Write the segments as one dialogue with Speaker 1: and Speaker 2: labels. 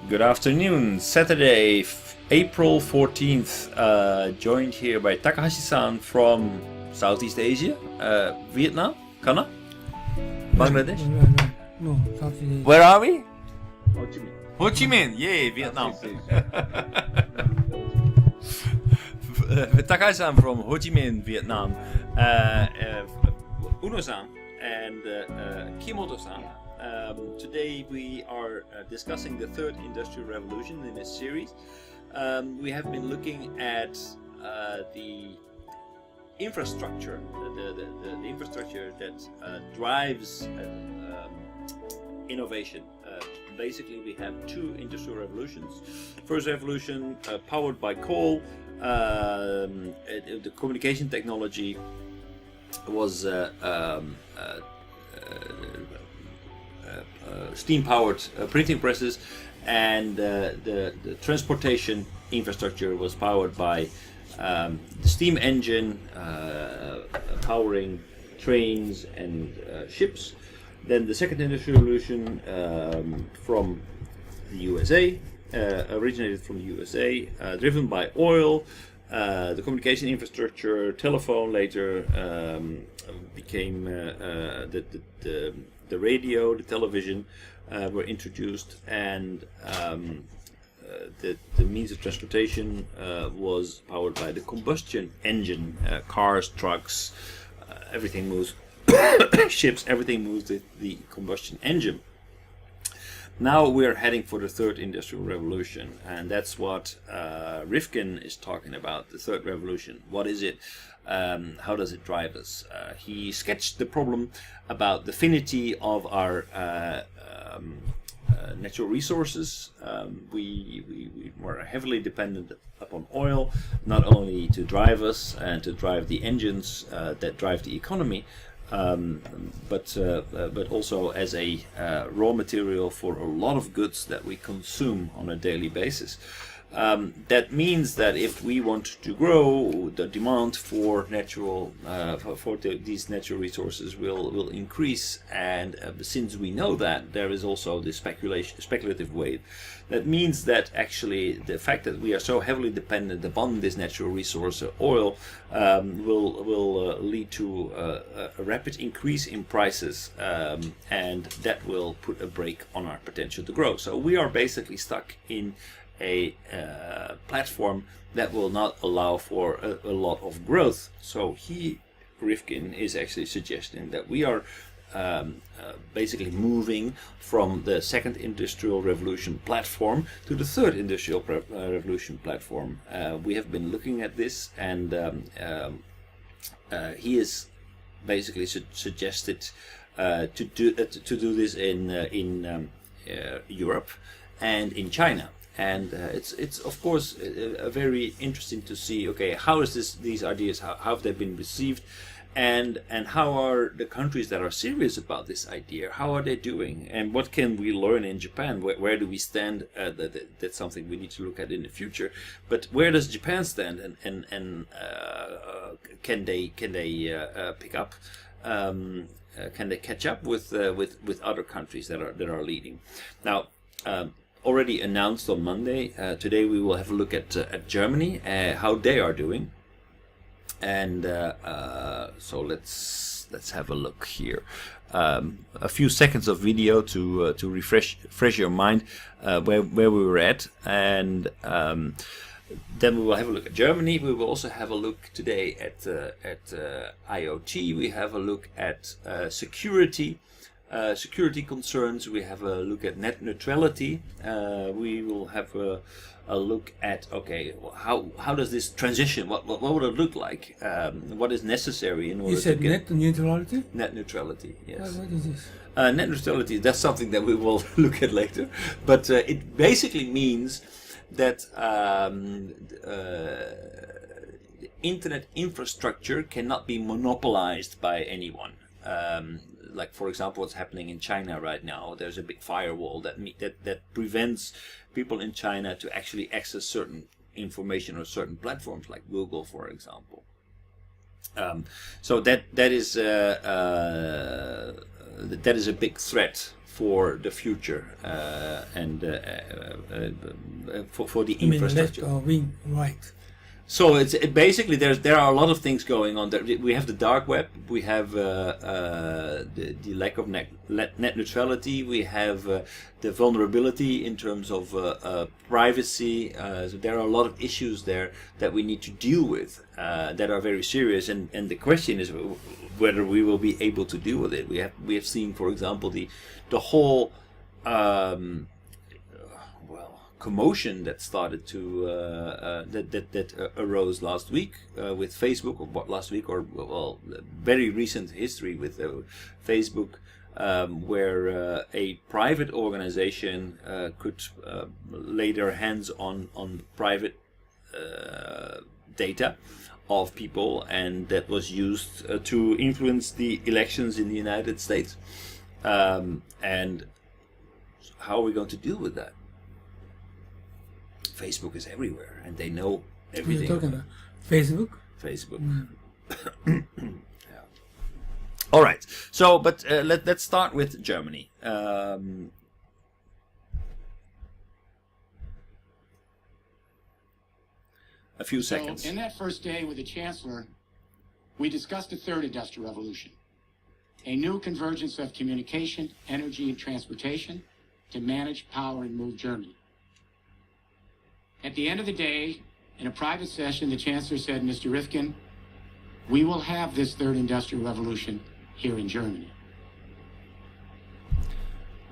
Speaker 1: Good afternoon, Saturday, April 14th, joined here by Takahashi-san from Southeast Asia, Vietnam, Kana, Bangladesh.
Speaker 2: No, Southeast Asia.
Speaker 1: Where are we?
Speaker 3: Ho Chi Minh.
Speaker 1: Ho Chi Minh, yay, Vietnam. Takahashi-san from Ho Chi Minh, Vietnam, Uno-san and Kimoto-san. Today we are discussing the third industrial revolution in this series. We have been looking at the infrastructure, the infrastructure that drives innovation. Basically, we have two industrial revolutions. First revolution powered by coal. The communication technology was steam-powered printing presses, and the transportation infrastructure was powered by the steam engine powering trains and ships. Then the second industrial revolution from the USA, originated from the USA, driven by oil. The communication infrastructure, telephone later became the radio, the television were introduced, and the means of transportation was powered by the combustion engine. Cars, trucks, everything moves. Ships, everything moves with the combustion engine. Now we're heading for the third industrial revolution, and that's what Rifkin is talking about, the third revolution. What is it? How does it drive us? He sketched the problem about the finity of our natural resources. We were heavily dependent upon oil, not only to drive us and to drive the engines that drive the economy, but also as a raw material for a lot of goods that we consume on a daily basis. That means that if we want to grow, the demand for these natural resources will increase, and since we know that, there is also the speculative wave. That means that actually the fact that we are so heavily dependent upon this natural resource, oil, will lead to a rapid increase in prices, and that will put a brake on our potential to grow. So we are basically stuck in a platform that will not allow for a lot of growth. So Rifkin is actually suggesting that we are basically moving from the second industrial revolution platform to the third industrial revolution platform. We have been looking at this, and he is basically suggested to do this in Europe and in China. And it's of course very interesting to see, okay, how is these ideas, how have they been received, and how are the countries that are serious about this idea, how are they doing, and what can we learn in Japan? Where do we stand? That's something we need to look at in the future. But where does Japan stand, and can they pick up? Can they catch up with other countries that are leading? Now. Already announced on Monday. Today we will have a look at Germany, how they are doing, and so let's have a look here. A few seconds of video to refresh your mind where we were at, and then we will have a look at Germany. We will also have a look today at IoT. We have a look at security. Security concerns. We have a look at net neutrality. We will have a look at, okay, how does this transition? What would it look like? What is necessary in order
Speaker 2: You said
Speaker 1: to get
Speaker 2: net neutrality?
Speaker 1: net neutrality? Yes.
Speaker 2: What is this?
Speaker 1: Net neutrality. That's something that we will look at later. But it basically means that the internet infrastructure cannot be monopolized by anyone. Like, for example, what's happening in China right now. There's a big firewall that prevents people in China to actually access certain information or certain platforms, like Google, for example. So that is that is a big threat for the future and for the
Speaker 2: You mean left
Speaker 1: infrastructure.
Speaker 2: or wing, right?
Speaker 1: So basically there are a lot of things going on. We have the dark web, we have the lack of net neutrality, we have the vulnerability in terms of privacy. So there are a lot of issues there that we need to deal with that are very serious. And the question is whether we will be able to deal with it. We have seen, for example, the whole commotion that started to that arose last week with Facebook, or very recent history with Facebook, where a private organization could lay their hands on private data of people, and that was used to influence the elections in the United States. And how are we going to deal with that? Facebook is everywhere, and they know everything.
Speaker 2: You're talking about Facebook?
Speaker 1: Facebook. Yeah. All right. So, but let's start with Germany. A few seconds.
Speaker 3: So, in that first day with the Chancellor, we discussed the third industrial revolution, a new convergence of communication, energy, and transportation to manage, power, and move Germany. At the end of the day, in a private session, the Chancellor said, Mr. Rifkin, we will have this third industrial revolution here in Germany.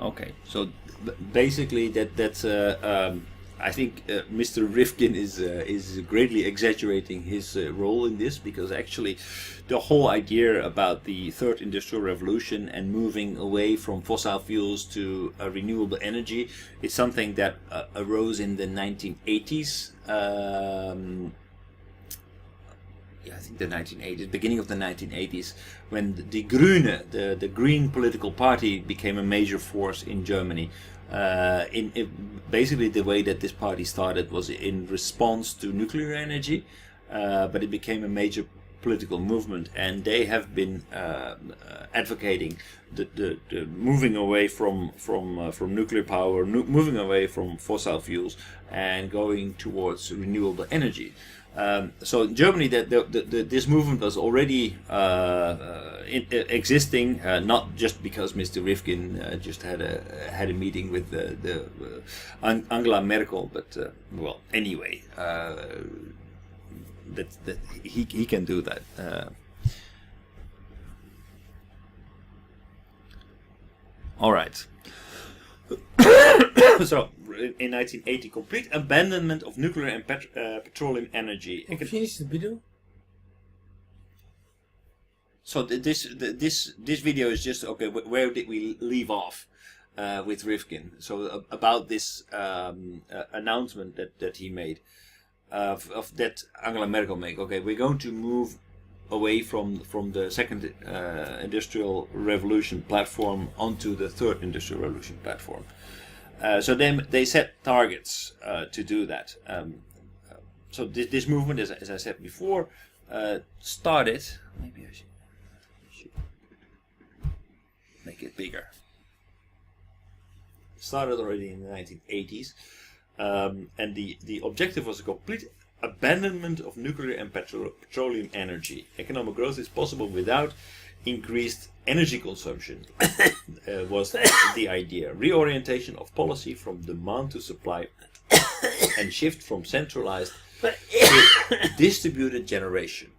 Speaker 1: Okay, so basically that's I think Mr. Rifkin is greatly exaggerating his role in this, because actually the whole idea about the third industrial revolution and moving away from fossil fuels to renewable energy is something that arose in the 1980s. I think the 1980s, beginning of the 1980s, when the Grüne, the Green political party, became a major force in Germany. Basically, the way that this party started was in response to nuclear energy, but it became a major political movement, and they have been advocating the moving away from nuclear power, moving away from fossil fuels, and going towards renewable energy. So in Germany, this movement was already existing, not just because Mr. Rifkin just had a meeting with Angela Merkel, but well, anyway, that he can do that. All right. So, in 1980, complete abandonment of nuclear and petroleum energy.
Speaker 2: Finish the video.
Speaker 1: So this video is just okay. Where did we leave off with Rifkin? So about this announcement that he made of that Angela Merkel made. Okay, we're going to move away from the second industrial revolution platform onto the third industrial revolution platform. So then they set targets to do that. So this movement, as I said before, started. Maybe I should make it bigger. Started already in the 1980s, and the objective was a complete abandonment of nuclear and petroleum energy. Economic growth is possible without increased energy consumption, was the idea. Reorientation of policy from demand to supply and shift from centralized to distributed generation.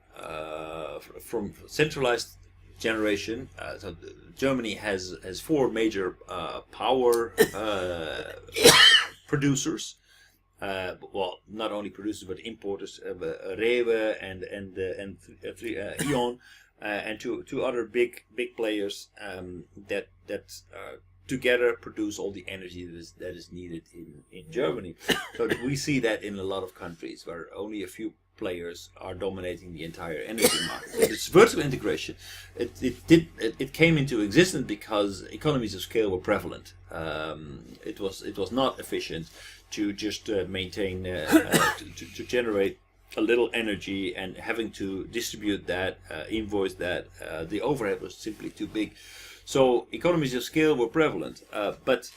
Speaker 1: From centralized generation, so Germany has four major power producers. Well, not only producers but importers, Rewe and E.ON. And two other big players that together produce all the energy that is needed in Germany. So we see that in a lot of countries where only a few players are dominating the entire energy market. So this vertical integration, it came into existence because economies of scale were prevalent. It was not efficient to just maintain to generate a little energy and having to distribute that, invoice that. The overhead was simply too big. So economies of scale were prevalent, but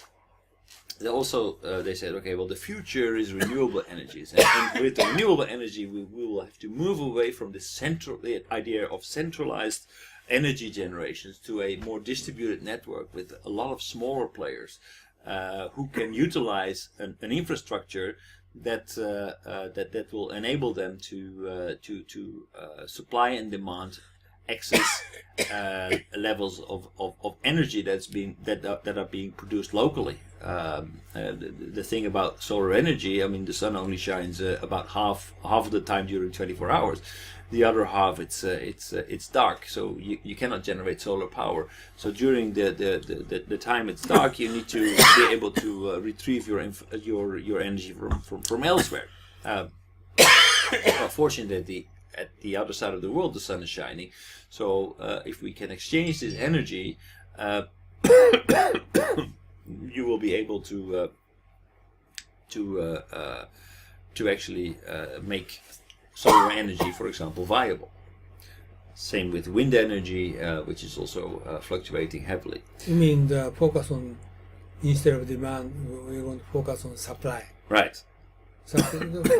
Speaker 1: they said, okay, well, the future is renewable energies, and with the renewable energy, we will have to move away from the idea of centralized energy generations to a more distributed network with a lot of smaller players who can utilize an infrastructure that will enable them to supply and demand excess levels of energy that are being produced locally. The thing about solar energy, I mean, the sun only shines about half of the time during 24 hours. The other half, it's dark, so you cannot generate solar power. So during the time it's dark, you need to be able to retrieve your energy from elsewhere. Fortunately, at the other side of the world, the sun is shining. So if we can exchange this energy, you will be able to actually make solar energy, for example, viable. Same with wind energy, which is also fluctuating heavily.
Speaker 2: You mean the focus on, instead of demand, we want to focus on supply.
Speaker 1: Right.
Speaker 2: So,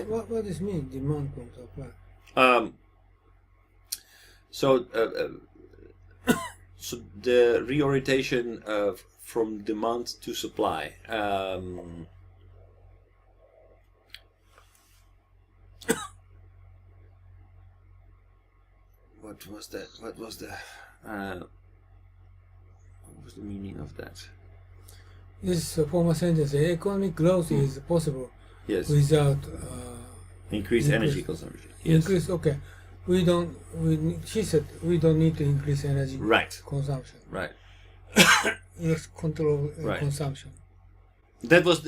Speaker 2: what does it mean, demand from supply?
Speaker 1: So the reorientation from demand to supply. What was that? What was the meaning of that?
Speaker 2: This former sentence: economic growth is possible.
Speaker 1: Yes.
Speaker 2: Without
Speaker 1: increased energy consumption. Yes.
Speaker 2: Increase. Okay. She said we don't need to increase energy consumption.
Speaker 1: Right.
Speaker 2: Let's control consumption.
Speaker 1: That was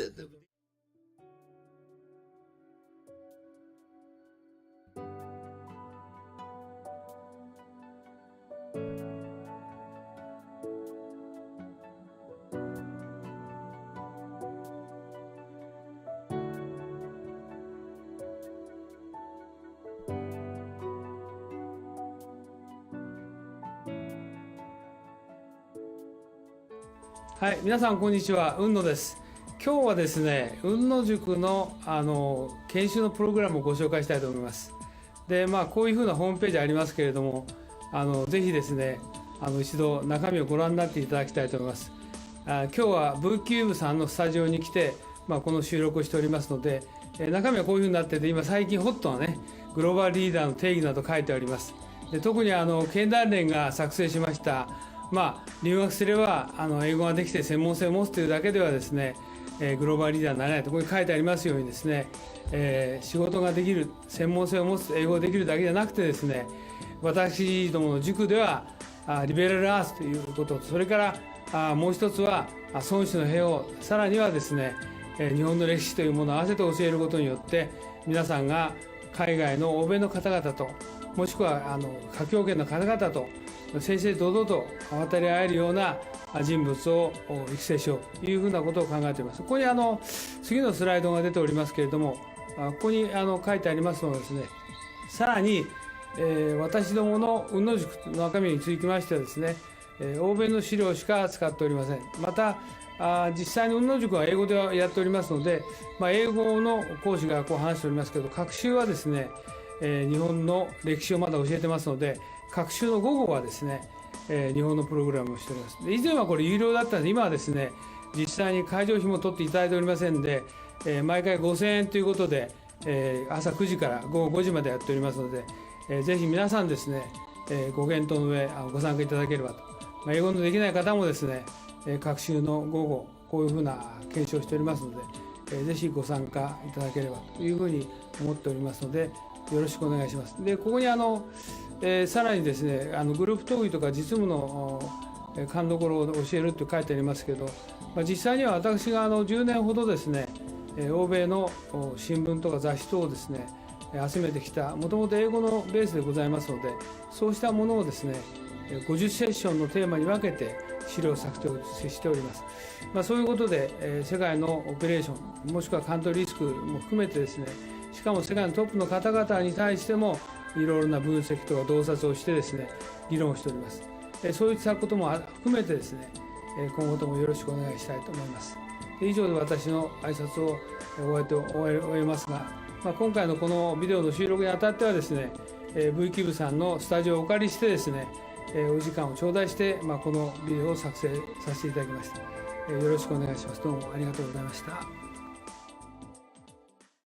Speaker 4: はい、皆さんこんにちは、雲野です。今日はですね、雲野塾の研修のプログラムをご紹介したいと思います。で、こういうふうなホームページありますけれども、ぜひですね、一度中身をご覧になっていただきたいと思います。今日はブーキューブさんのスタジオに来て、この収録をしておりますので、中身はこういうふうになってて、今最近ホットなね、グローバルリーダーの定義など書いてあります。で、特に経団連が作成しました留学すれば英語ができて専門性を持つというだけではですね、グローバルリーダーになれないとここに書いてありますようにですね、仕事ができる、専門性を持つ、英語ができるだけじゃなくてですね、私どもの塾ではリベラルアースということと、それからもう一つは孫子の兵を、さらにはですね、日本の歴史というものを合わせて教えることによって、皆さんが海外の欧米の方々と、もしくは華僑圏の方々と正々堂々と渡り合えるような人物を育成しようというふうなことを考えています。ここに次のスライドが出ておりますけれども、ここに書いてありますのはですね、さらに、私どもの雲野塾の中身につきましてはですね、欧米の資料しか使っておりません。また実際に雲野塾は英語でやっておりますので、英語の講師がこう話しておりますけど、学習はですね、日本の歴史をまだ教えてますので、学習の午後はですね、日本のプログラムをしております。で、以前はこれ有料だったので、今はですね、実際に会場費も取っていただいておりませんで、毎回5000円ということで、朝9時から午後5時までやっておりますので、ぜひ皆さんですね、ご検討の上ご参加いただければと。英語のできない方もですね、学習の午後こういうふうな検証をしておりますので、ぜひご参加いただければというふうに思っておりますので、よろしくお願いします。で、ここにさらにですね、グループ討議とか実務の勘どころを教えると書いてありますけど、実際には私が10年ほどですね、欧米の新聞とか雑誌等をですね、集めてきた、もともと英語のベースでございますので、そうしたものをですね、50セッションのテーマに分けて資料作成をしております。そういうことで、世界のオペレーション、もしくはカントリーリスクも含めてですね、しかも世界のトップの方々に対してもいろいろな分析とか洞察をしてですね、議論をしております。そういったことも含めてですね、今後ともよろしくお願いしたいと思います。以上で私の挨拶を終えますが、今回のこのビデオの収録にあたってはですね、V キューブさんのスタジオをお借りしてですね、お時間を頂戴して、このビデオを作成させていただきました。よろしくお願いします。どうもありがとうございました。